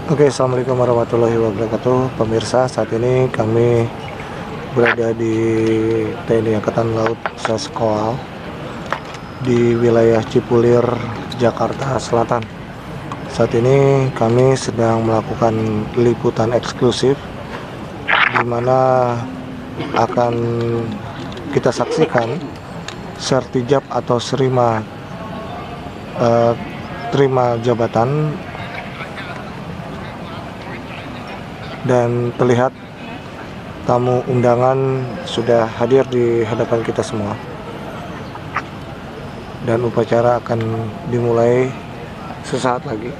Oke, assalamualaikum warahmatullahi wabarakatuh. Pemirsa, saat ini kami berada di TNI Angkatan Laut Seskoal di wilayah Cipulir, Jakarta Selatan. Saat ini kami sedang melakukan liputan eksklusif di mana akan kita saksikan sertijab atau terima jabatan, dan terlihat tamu undangan sudah hadir di hadapan kita semua, dan upacara akan dimulai sesaat lagi.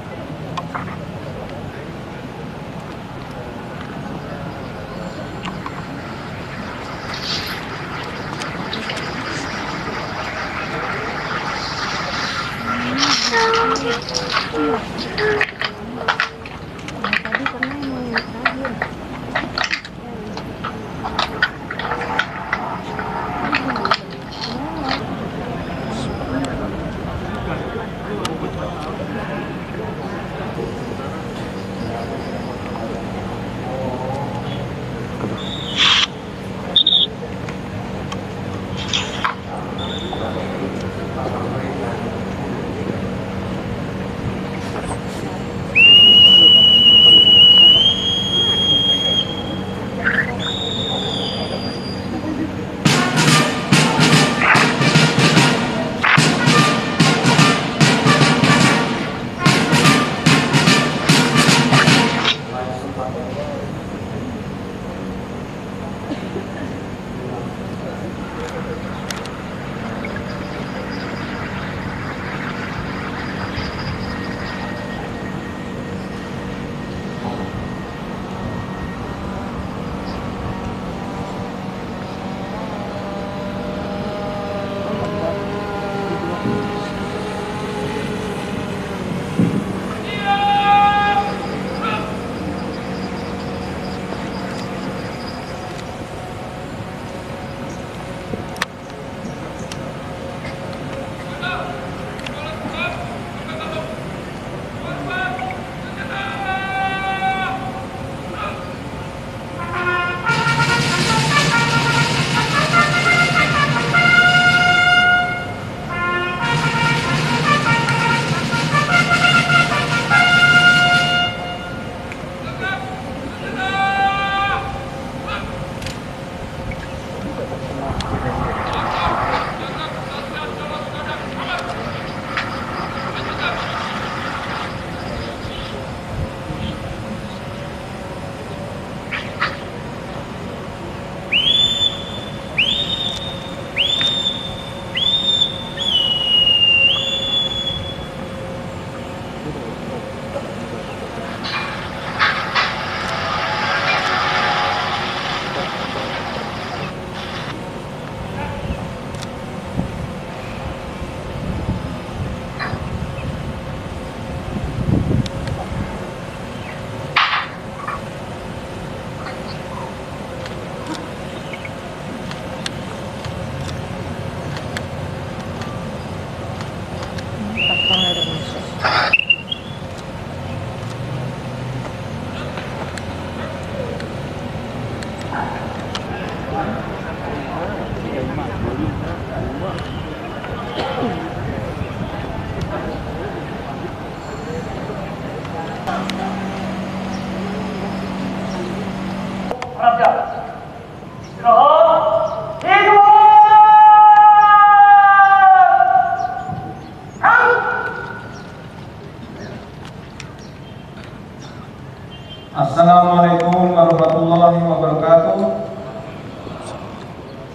Assalamualaikum warahmatullahi wabarakatuh.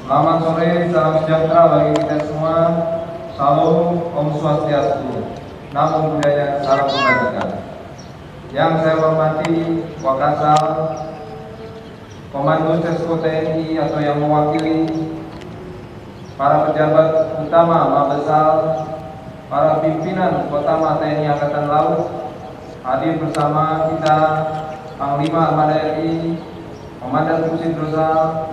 Selamat sore, salam sejahtera bagi kita semua. Salam, Om Swastiastu, Namo Buddhaya, salam kebajikan. Yang saya hormati Wakasal, Komando Sesko TNI atau yang mewakili, para pejabat utama Mabesal, para pimpinan utama TNI Angkatan Laut, hadir bersama kita Panglima Armada RI, Komandan Pusit Drosal,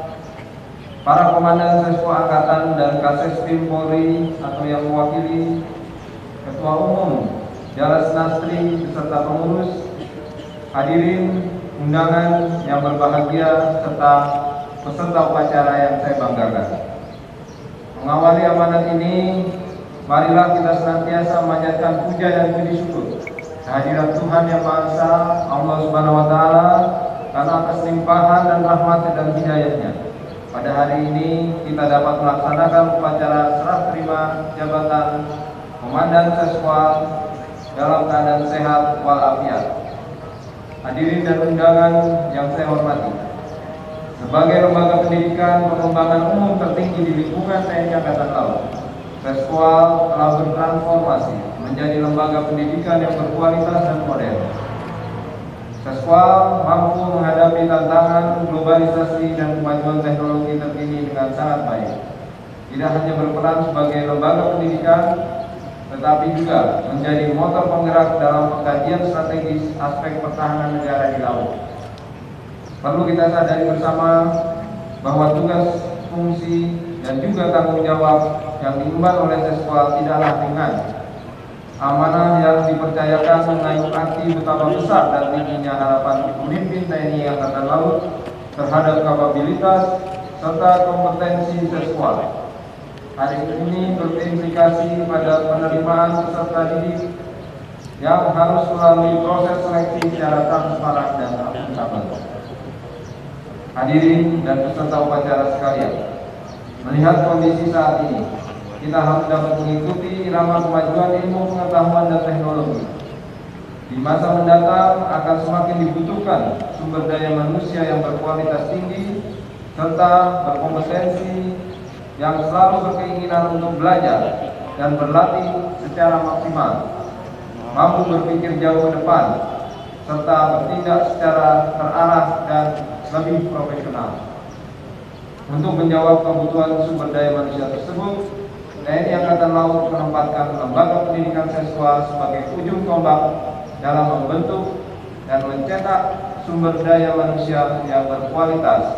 para komandan Sesko Angkatan dan Kasespim Polri atau yang mewakili, Ketua Umum Jalas Nastri beserta pengurus, hadirin undangan yang berbahagia serta peserta upacara yang saya banggakan. Mengawali amanat ini, marilah kita senantiasa memanjatkan puja dan puji syukur kehadirat Tuhan Yang Maha Esa, Allah Subhanahu wa Ta'ala, karena atas limpahan dan rahmat dan hidayahnya. Pada hari ini kita dapat melaksanakan upacara serah terima jabatan Komandan Seskwal dalam keadaan sehat walafiat. Hadirin dan undangan yang saya hormati, sebagai lembaga pendidikan pengembangan umum tertinggi di lingkungan TNI Angkatan Laut, Seskwal telah bertransformasi menjadi lembaga pendidikan yang berkualitas dan modern. Seskwal mampu menghadapi tantangan globalisasi dan kemajuan teknologi terkini dengan sangat baik. Tidak hanya berperan sebagai lembaga pendidikan, tetapi juga menjadi motor penggerak dalam pengkajian strategis aspek pertahanan negara di laut. Perlu kita sadari bersama bahwa tugas, fungsi, dan juga tanggung jawab yang diemban oleh Seskwal tidaklah ringan. Amanah yang dipercayakan mengandung arti betapa besar dan tingginya harapan pemimpin TNI Angkatan Laut terhadap kapabilitas serta kompetensi Seskwal. Hari ini berimplikasi pada penerimaan peserta didik yang harus melalui proses seleksi secara transparan dan akuntabel. Hadirin dan peserta upacara sekalian, melihat kondisi saat ini, kita harus dapat mengikuti irama kemajuan ilmu pengetahuan dan teknologi. Di masa mendatang akan semakin dibutuhkan sumber daya manusia yang berkualitas tinggi serta berkompetensi yang selalu berkeinginan untuk belajar dan berlatih secara maksimal, mampu berpikir jauh ke depan, serta bertindak secara terarah dan lebih profesional. Untuk menjawab kebutuhan sumber daya manusia tersebut, TNI Angkatan Laut menempatkan lembaga pendidikan Seskwal sebagai ujung tombak dalam membentuk dan mencetak sumber daya manusia yang berkualitas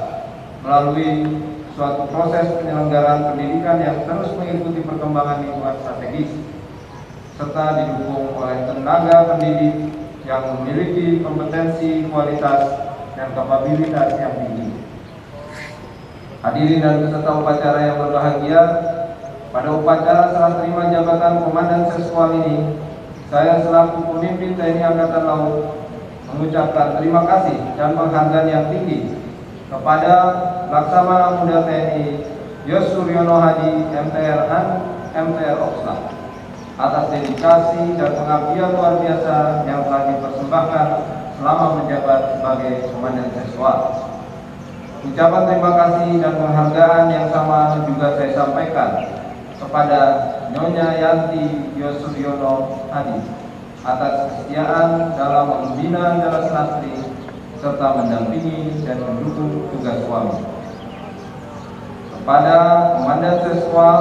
melalui suatu proses penyelenggaraan pendidikan yang terus mengikuti perkembangan lingkungan strategis serta didukung oleh tenaga pendidik yang memiliki kompetensi, kualitas, dan kapabilitas yang tinggi. Hadirin dan peserta upacara yang berbahagia, pada upacara serah terima jabatan Komandan Seskwal ini, saya selaku pemimpin TNI Angkatan Laut mengucapkan terima kasih dan penghargaan yang tinggi kepada Laksamana Muda TNI Yos Suryono Hadi MTR Oxlak atas dedikasi dan pengabdian luar biasa yang telah dipersembahkan selama menjabat sebagai Komandan Seskwal. Ucapan terima kasih dan penghargaan yang sama juga saya sampaikan kepada Nyonya Yanti Yosuryono Hadi atas kesetiaan dalam membina Jalas Lastri serta mendampingi dan mendukung tugas suami. Kepada Komandan Seskwal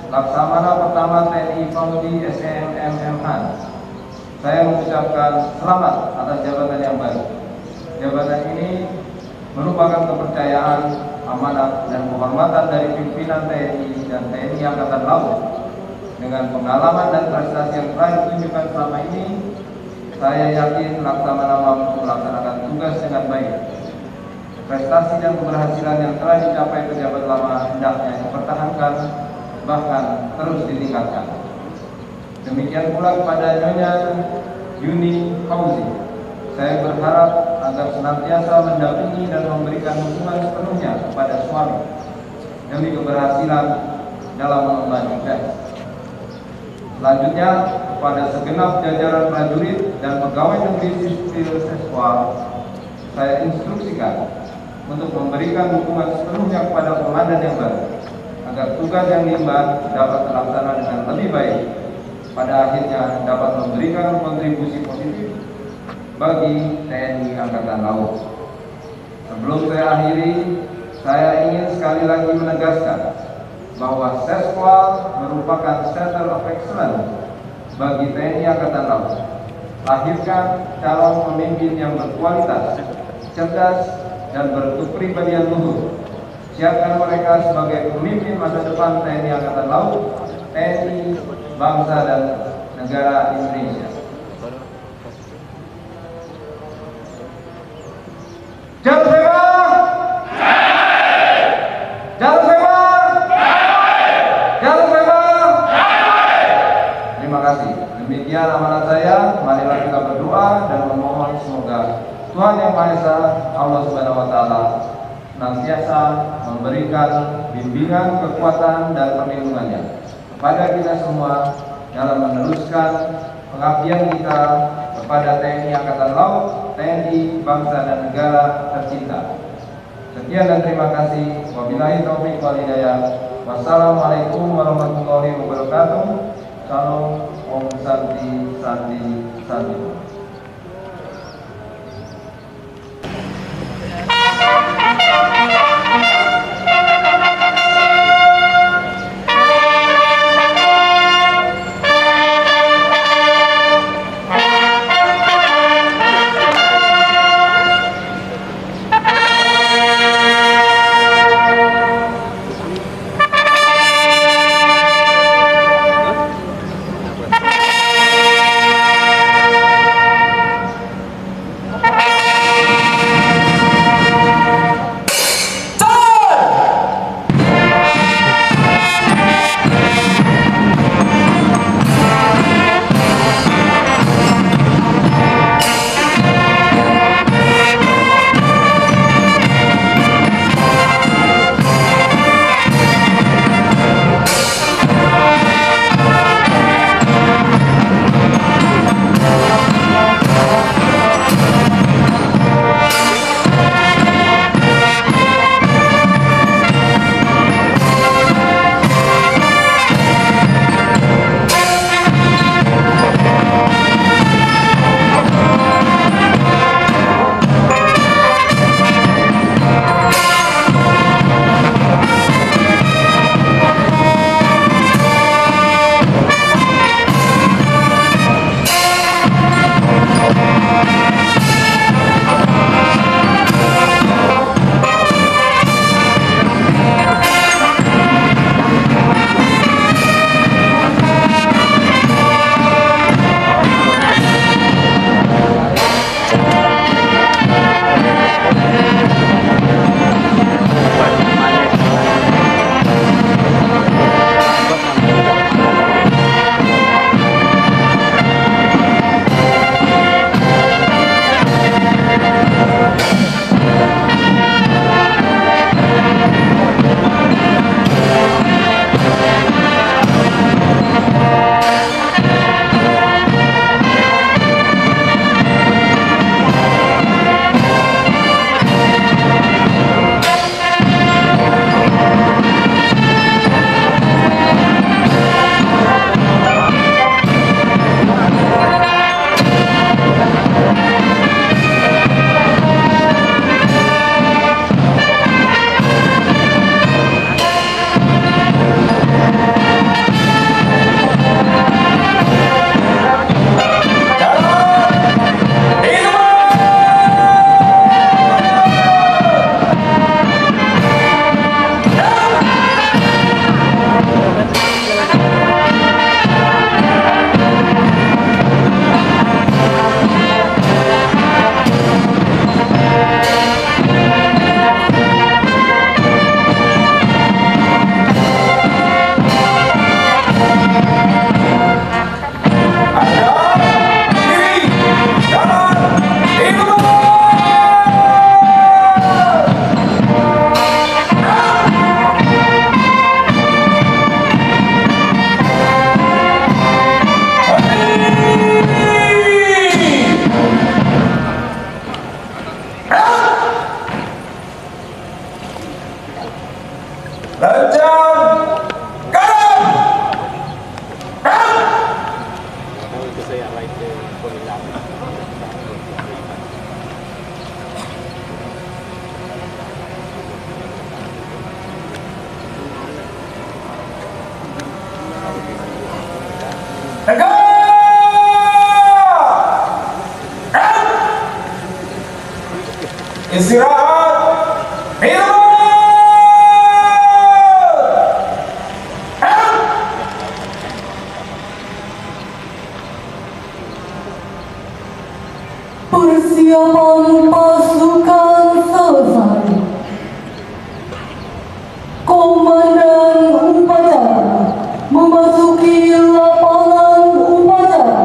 Laksamana Pertama TNI Paudi SEMMH, saya mengucapkan selamat atas jabatan yang baru. Jabatan ini merupakan kepercayaan, amanat, dan kehormatan dari pimpinan TNI dan TNI Angkatan Laut. Dengan pengalaman dan prestasi yang telah ditunjukkan selama ini, saya yakin Laksamana mampu melaksanakan tugas dengan baik. Prestasi dan keberhasilan yang telah dicapai pejabat lama hendaknya dipertahankan, bahkan terus ditingkatkan. Demikian pula kepada Nyonya Yuni Fauzi, saya berharap agar senantiasa mendampingi dan memberikan dukungan sepenuhnya kepada suami demi keberhasilan dalam mengemban tugas. Selanjutnya, kepada segenap jajaran prajurit dan pegawai negeri sipil Seskwal, saya instruksikan untuk memberikan dukungan sepenuhnya kepada komandan yang baru, agar tugas yang diemban dapat terlaksana dengan lebih baik, pada akhirnya dapat memberikan kontribusi positif bagi TNI Angkatan Laut. Sebelum saya akhiri, saya ingin sekali lagi menegaskan bahwa Seskwal merupakan Center of Excellence bagi TNI Angkatan Laut. Lahirkan calon pemimpin yang berkualitas, cerdas, dan berkepribadian luhur. Siapkan mereka sebagai pemimpin masa depan TNI Angkatan Laut, TNI, bangsa, dan negara Indonesia. Tuhan Yang Maha Esa, Allah Subhanahu wa Ta'ala, senantiasa memberikan bimbingan, kekuatan, dan perlindungannya kepada kita semua dalam meneruskan pengabdian kita kepada TNI Angkatan Laut, TNI bangsa dan negara tercinta. Sekian dan terima kasih. Wabillahi taufiq wal hidayah. Wassalamualaikum warahmatullahi wabarakatuh. Salam, Om Santi, Santi, Santi. Istirahat, minum. Persiapan pasukan selesai. Komandan upacara memasuki lapangan upacara.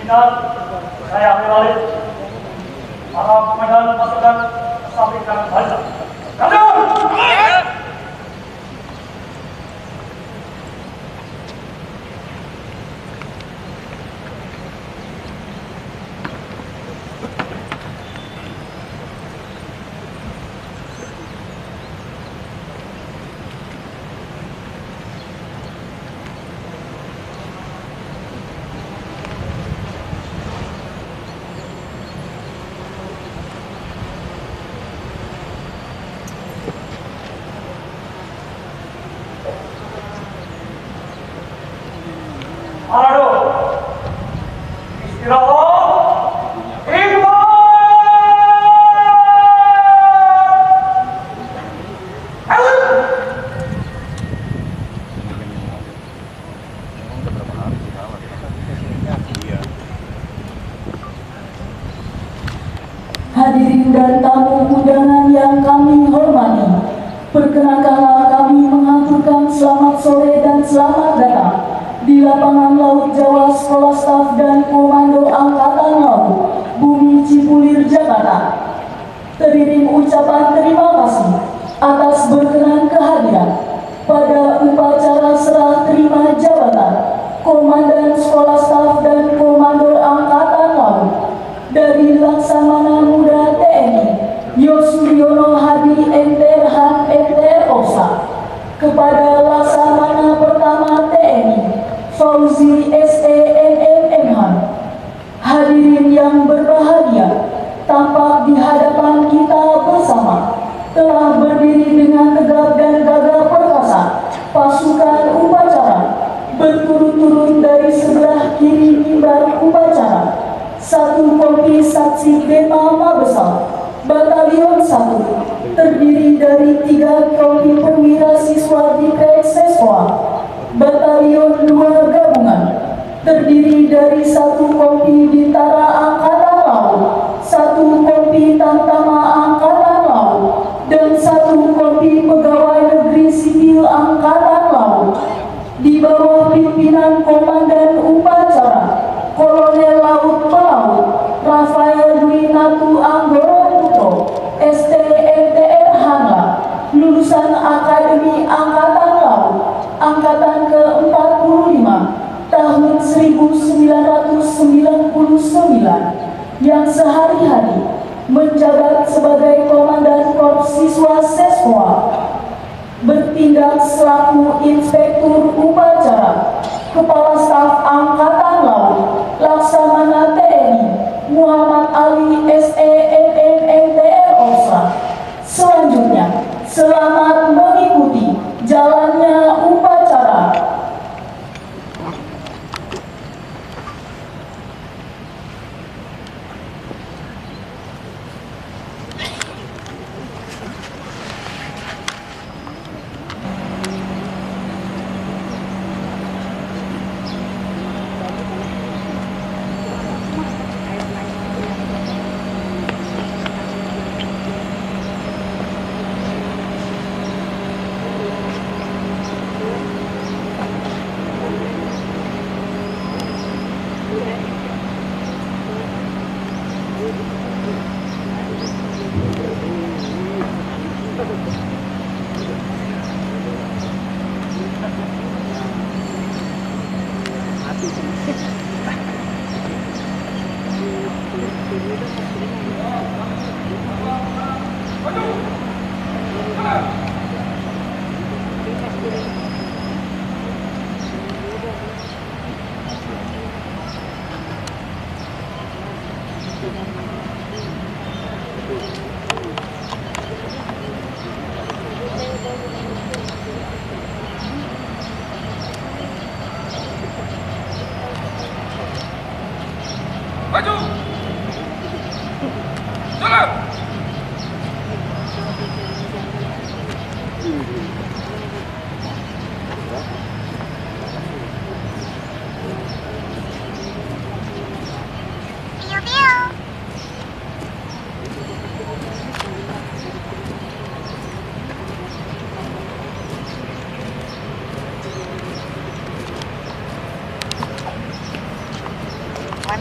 pimpinan, saya Ahli Walid, para komandan pasukan sampaikan baca. Arado, istirahat, hikmat. Hadirin dan tamu undangan yang kami hormati, perkenankanlah kami mengaturkan selamat sore dan selamat datang di lapangan Laut Jawa Sekolah Staf dan Komando Angkatan Laut Bumi Cipulir, Jakarta. Teriring ucapan terima kasih atas berkenan kehadiran pada upacara serah terima jabatan Komandan Sekolah Staf dan Komando Angkatan Laut dari Laksamana Muda TNI Yosuryono Hadi MTR Han MTR Osa kepada Laksamana Pertama TNI Fauzi SENMM Han. Hadirin yang berbahagia, tampak di hadapan kita bersama telah berdiri dengan tegap dan gagah perkasa pasukan upacara berturut-turut dari sebelah kiri mimbar upacara. Satu kompi saksi Bema Mabesal Batalion 1 terdiri dari 3 kompi perwira siswa di Seswa. Batalion 2 gabungan terdiri dari 1 kompi Bintara Angkatan Laut, 1 kompi Tamtama Angkatan Laut, dan 1 kompi Pegawai Negeri Sipil Angkatan Laut di bawah pimpinan Komandan Upacara Kolonel Laut Pelaut Rafael Dwi Natu Anggoro Putro, STMTR Hanla, lulusan Akademi Angkatan Laut, Angkatan ke-45, tahun 1999, yang sehari-hari menjabat sebagai Komandan Korps Siswa Seswa, bertindak selaku Inspektur Upacara Kepala Staf Angkatan Laut Laksamana TNI Muhammad Ali SENMM Osa. Selanjutnya, selamat mengikuti jalannya upacara.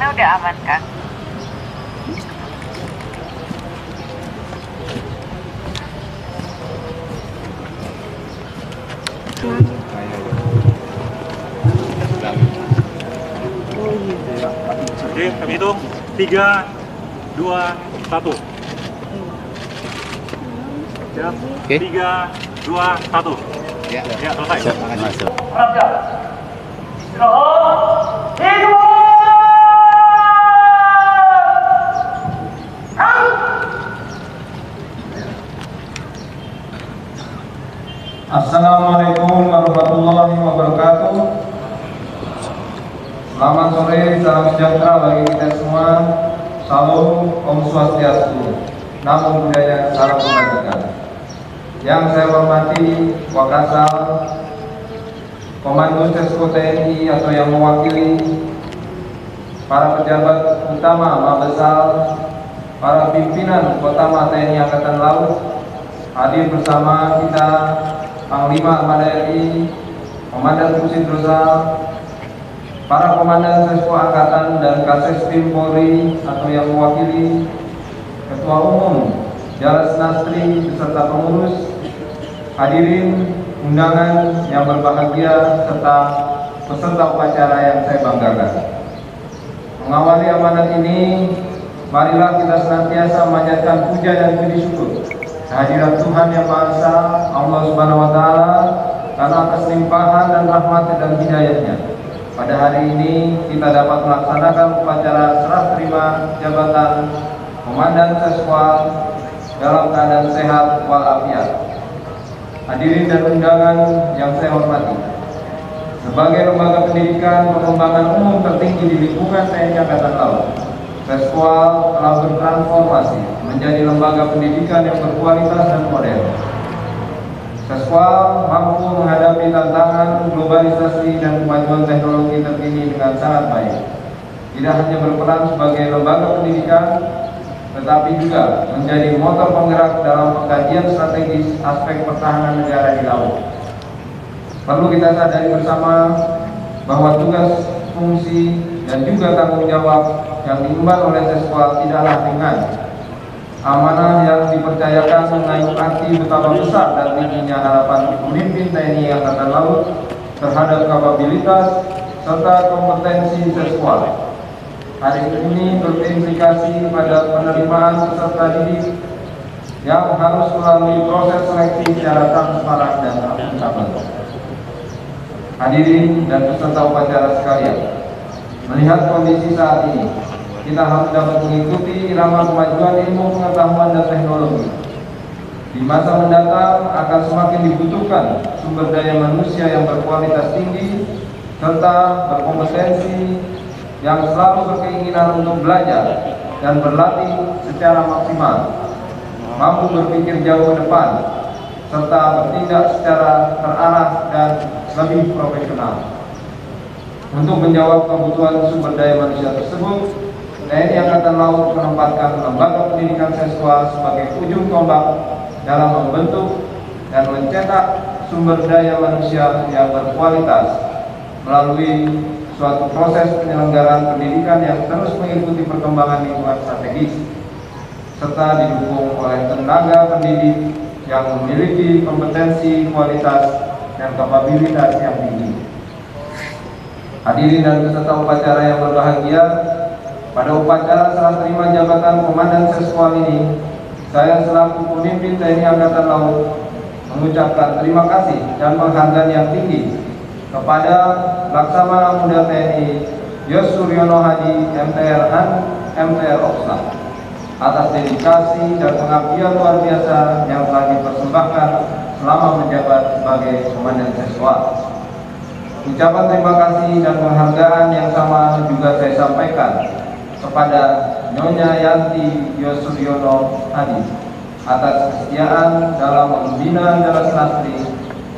sana udah aman, Kang? Oke, kami hitung 3, 2, 1. Siap. Oke. 3, 2, 1. Ya, Ya, selesai. siap, makasih. Raja. Istirahat. Hidup. Assalamualaikum warahmatullahi wabarakatuh. Selamat sore, salam sejahtera bagi kita semua. Salam, Om Swastiastu, Namo Buddhaya, salam kebajikan. Yang saya hormati Wakasal, Komando Sesko TNI atau yang mewakili, para pejabat utama Mabesal, para pimpinan Kotama TNI Angkatan Laut, hadir bersama kita Panglima Armada RI, Komandan Pusit Rosal, para komandan Sesko Angkatan dan Kasespim Polri atau yang mewakili, Ketua Umum Jalas Nastri beserta pengurus, hadirin undangan yang berbahagia serta peserta upacara yang saya banggakan. Mengawali amanat ini, marilah kita senantiasa memanjatkan puja dan puji syukur kehadirat Tuhan Yang Maha Esa, Allah Subhanahu wa Ta'ala, karena atas limpahan dan rahmat dan hidayahnya. Pada hari ini kita dapat melaksanakan upacara serah terima jabatan Komandan Seswal dalam keadaan sehat walafiat. Hadirin dan undangan yang saya hormati, sebagai lembaga pendidikan pengembangan umum tertinggi di lingkungan TNI Angkatan Laut, Seswal telah bertransformasi menjadi lembaga pendidikan yang berkualitas dan modern. Seswal mampu menghadapi tantangan globalisasi dan kemajuan teknologi terkini dengan sangat baik. Tidak hanya berperan sebagai lembaga pendidikan, tetapi juga menjadi motor penggerak dalam pengkajian strategis aspek pertahanan negara di laut. Perlu kita sadari bersama bahwa tugas, fungsi, dan juga tanggung jawab yang diemban oleh Seswal tidaklah ringan. Amanah yang dipercayakan mengandung arti betapa besar dan tingginya harapan pemimpin TNI Angkatan Laut terhadap kapabilitas serta kompetensi Seswal. Hari ini berimplikasi pada penerimaan peserta didik yang harus melalui proses seleksi secara transparan dan akuntabel. Hadirin dan peserta upacara sekalian, melihat kondisi saat ini, kita harus dapat mengikuti irama kemajuan ilmu pengetahuan dan teknologi. Di masa mendatang akan semakin dibutuhkan sumber daya manusia yang berkualitas tinggi serta berkompetensi yang selalu berkeinginan untuk belajar dan berlatih secara maksimal, mampu berpikir jauh ke depan, serta bertindak secara terarah dan lebih profesional. Untuk menjawab kebutuhan sumber daya manusia tersebut, TNI Angkatan Laut menempatkan lembaga pendidikan Seswal sebagai ujung tombak dalam membentuk dan mencetak sumber daya manusia yang berkualitas melalui suatu proses penyelenggaraan pendidikan yang terus mengikuti perkembangan lingkungan strategis serta didukung oleh tenaga pendidik yang memiliki kompetensi, kualitas, dan kapabilitas yang tinggi. Hadirin dan peserta upacara yang berbahagia, pada upacara serah terima jabatan Komandan Seswal ini, saya selaku pemimpin TNI Angkatan Laut mengucapkan terima kasih dan penghargaan yang tinggi kepada Laksamana Muda TNI Yos Suryono Hadi MTR Han MTR Oksla atas dedikasi dan pengabdian luar biasa yang telah dipersembahkan selama menjabat sebagai Komandan Seswal. Ucapan terima kasih dan penghargaan yang sama juga saya sampaikan kepada Nyonya Yanti Yosuryono Hadi atas kesetiaan dalam membina Jalas Nastri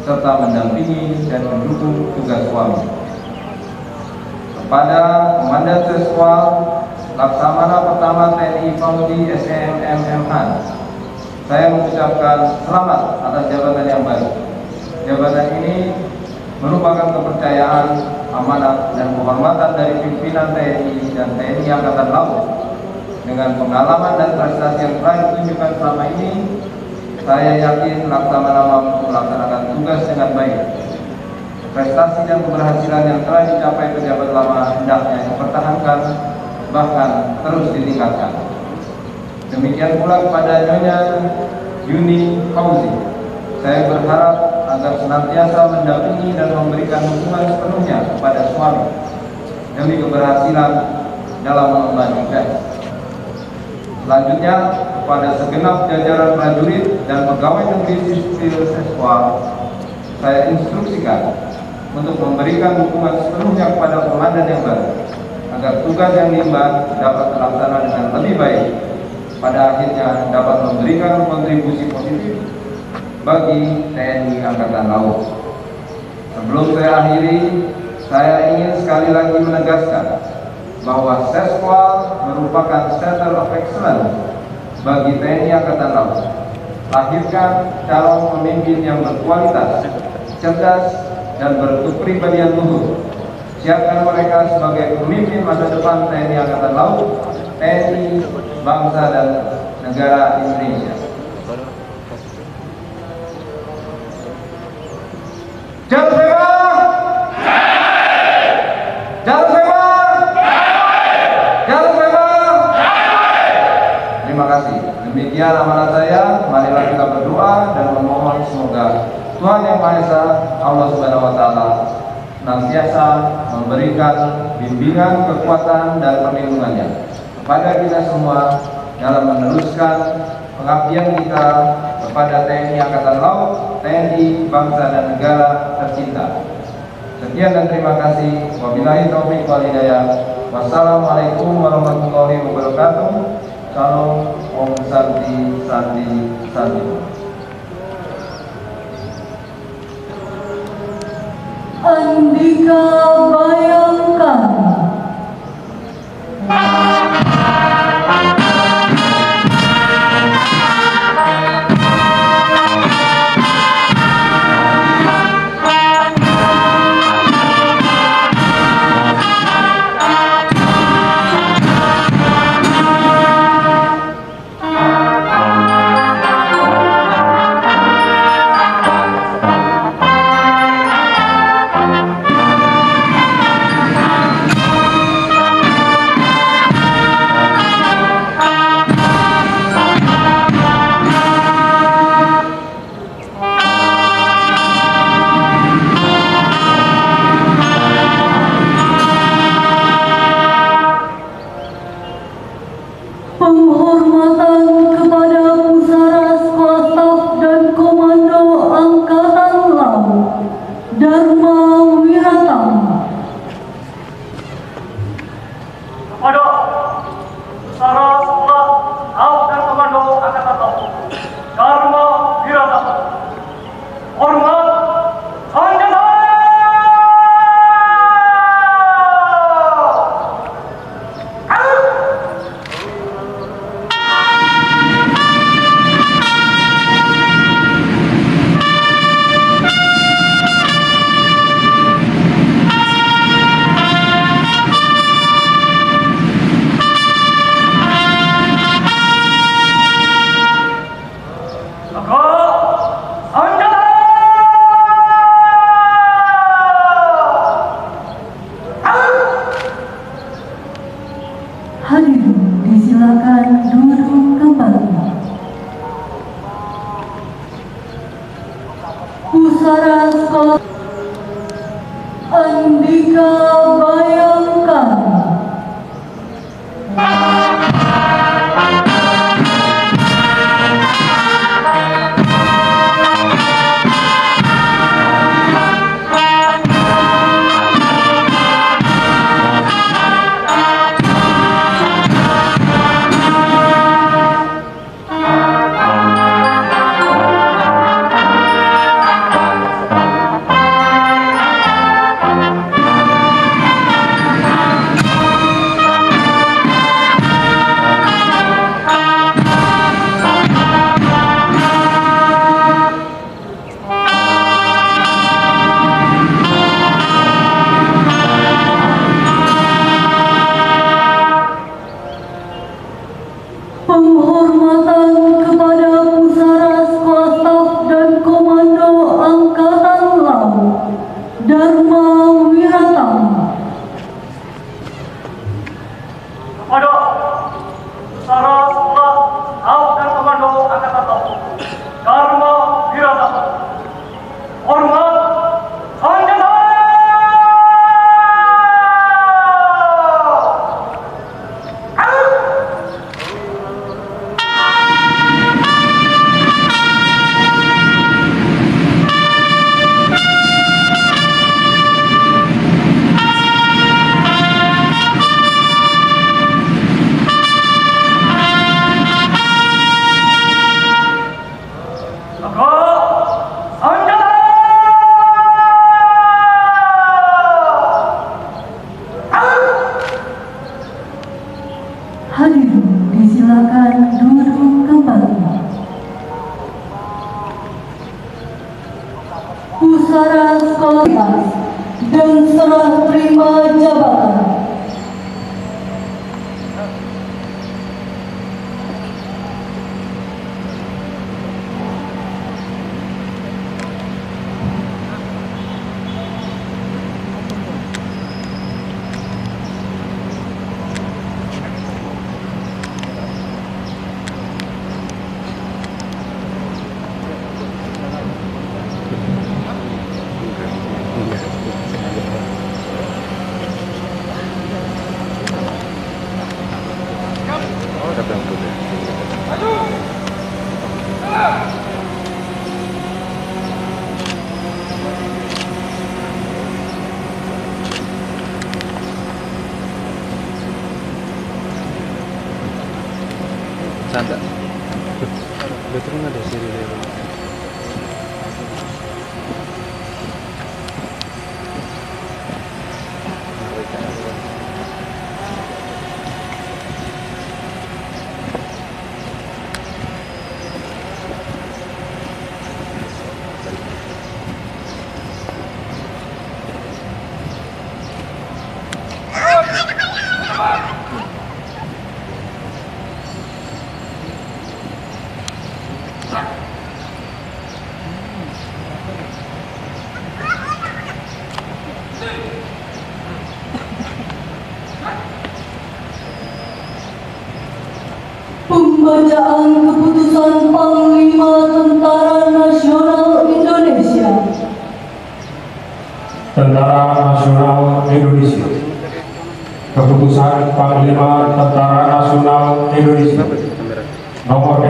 serta mendampingi dan mendukung tugas suami. Kepada Komandan Seswal Laksamana Pertama TNI Paudi SEM Han, saya mengucapkan selamat atas jabatan yang baru. Jabatan ini merupakan kepercayaan, amanat, dan kehormatan dari pimpinan TNI dan TNI Angkatan Laut. Dengan pengalaman dan prestasi yang telah ditunjukkan selama ini, saya yakin Laksamana mampu melaksanakan tugas dengan baik. Prestasi dan keberhasilan yang telah dicapai pejabat lama hendaknya dipertahankan, bahkan terus ditingkatkan. Demikian pula kepada Nyonya Yuni Fauzi, saya berharap agar senantiasa mendampingi dan memberikan dukungan sepenuhnya kepada suami demi keberhasilan dalam mengemban tugas. Selanjutnya, kepada segenap jajaran prajurit dan pegawai negeri sipil Seswa, saya instruksikan untuk memberikan dukungan sepenuhnya kepada komandan yang baru, agar tugas yang diemban dapat terlaksana dengan lebih baik, pada akhirnya dapat memberikan kontribusi positif bagi TNI Angkatan Laut. Sebelum saya akhiri, saya ingin sekali lagi menegaskan bahwa Seswa merupakan Center of Excellence bagi TNI Angkatan Laut. Lahirkan calon pemimpin yang berkualitas, cerdas, dan berkepribadian luhur. Siapkan mereka sebagai pemimpin masa depan TNI Angkatan Laut, TNI, bangsa, dan negara Indonesia. Jalan Sewa! Jalan Sewa! Jalan Sewa! Terima kasih. Demikian amanat saya. Marilah kita berdoa dan memohon semoga Tuhan Yang Maha Esa, Allah Subhanahu wa Ta'ala, senantiasa memberikan bimbingan, kekuatan, dan perlindungannya kepada kita semua dalam meneruskan pengabdian kita kepada TNI Angkatan Laut, TNI, bangsa, dan negara tercinta. Sekian dan terima kasih. Wabillahi taufiq wal hidayah. Wassalamualaikum warahmatullahi wabarakatuh. Salam, Om Santi, Santi, Santi. Andika bayangkan penghormatan kepada Pusara Staf dan Komando Angkatan Laut Dharma Wiratama. Kepada Pusara Staf dan Komando Angkatan Laut Dharma Wiratama, hormat Anjana! Hadirin disilakan duduk kembali. Pusara Sekolah Andika bayangkan Ada. Betul nggak ada siri dari Pembacaan keputusan Panglima Tentara Nasional Indonesia. Tentara Nasional Indonesia. Keputusan Panglima Tentara Nasional Indonesia nomor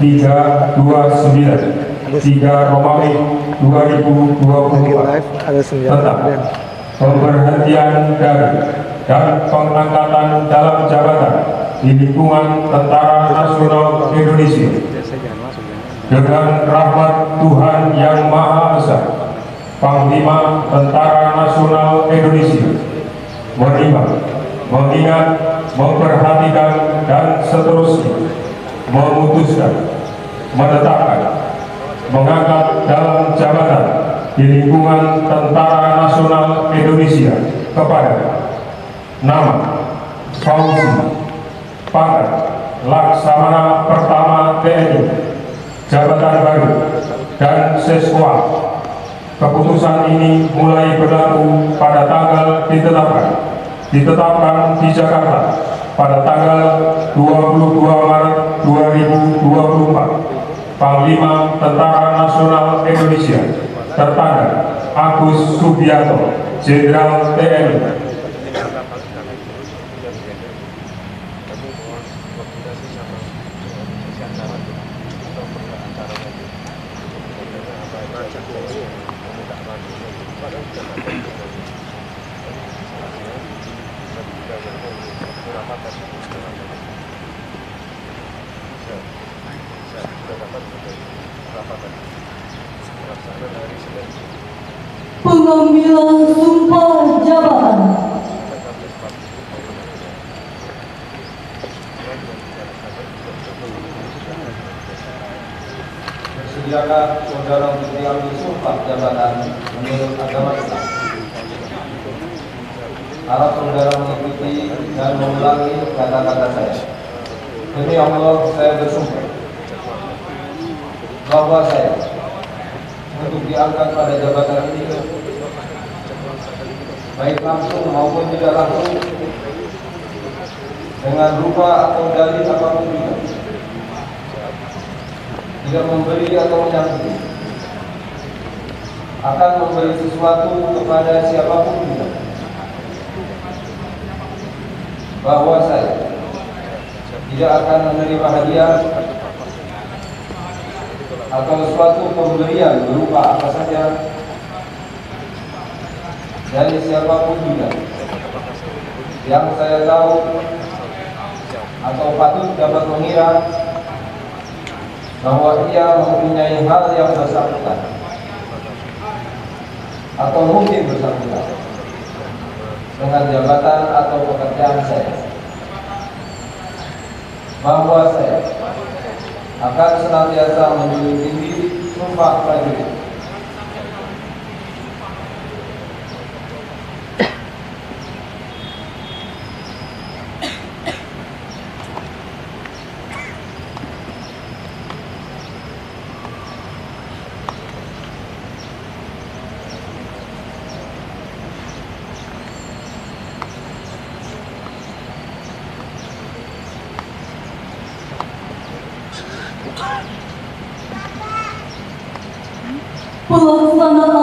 329 3 Romawi 2024 ada senjata tentang pemberhentian dari dan pengangkatan dalam jabatan di lingkungan Tentara Nasional Indonesia dengan rahmat Tuhan Yang Maha Esa. Panglima Tentara Nasional Indonesia menerima, mengingat, memperhatikan, dan seterusnya memutuskan, menetapkan, mengangkat dalam jabatan di lingkungan Tentara Nasional Indonesia kepada nama Fauzi, pangkat Laksamana Pertama TNI, jabatan baru, dan siswa. Keputusan ini mulai berlaku pada tanggal ditetapkan di Jakarta pada tanggal 22 Maret 2024. Panglima Tentara Nasional Indonesia tertanda Agus Subianto, Jenderal TNI. Pengambilan sumpah jabatan. Bersediakah saudara untuk diambil sumpah jabatan menurut agama Islam? Harap saudara mengikuti dan mengulangi kata-kata saya. Demi Allah, saya bersumpah bahwa saya untuk diangkat pada jabatan ini, baik langsung maupun tidak langsung, dengan rupa atau dalil apapun juga, tidak memberi atau menyakiti, akan memberi sesuatu kepada siapapun juga, bahwa saya tidak akan menerima hadiah atau suatu pemberian berupa apa saja dari siapapun juga yang saya tahu atau patut dapat mengira bahwa ia mempunyai hal yang bersangkutan atau mungkin bersangkutan dengan jabatan atau pekerjaan saya, bahwa saya akan senantiasa menjunjung tinggi sumpah prajurit, Pelaksanaan